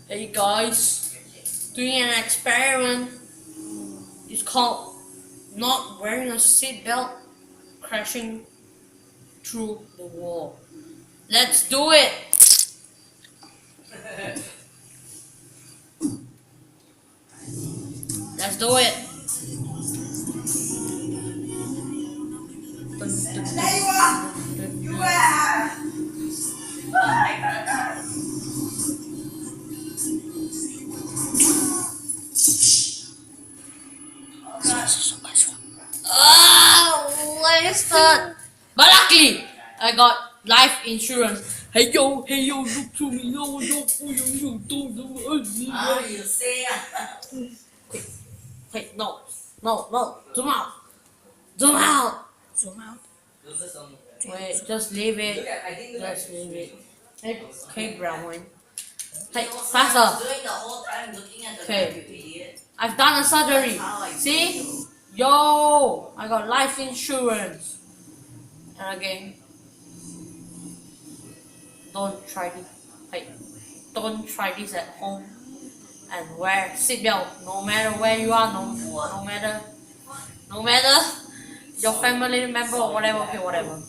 Hey guys, doing an experiment. It's called not wearing a seatbelt, crashing through the wall. Let's do it. Let's do it. There you are! You are! Wasted. But luckily, I got life insurance. Hey yo, look to me, yo, You say Wait, no, zoom out, zoom out. Wait, just leave it, just leave it. Hey, brown one. Hey, faster. doing the whole time looking at the Okay. map, you idiot. I've done a surgery. See? Yo, I got life insurance. And again, don't try this. Hey, don't try this at home. And wear seatbelt no matter where you are, no matter your family member or whatever. Okay, whatever.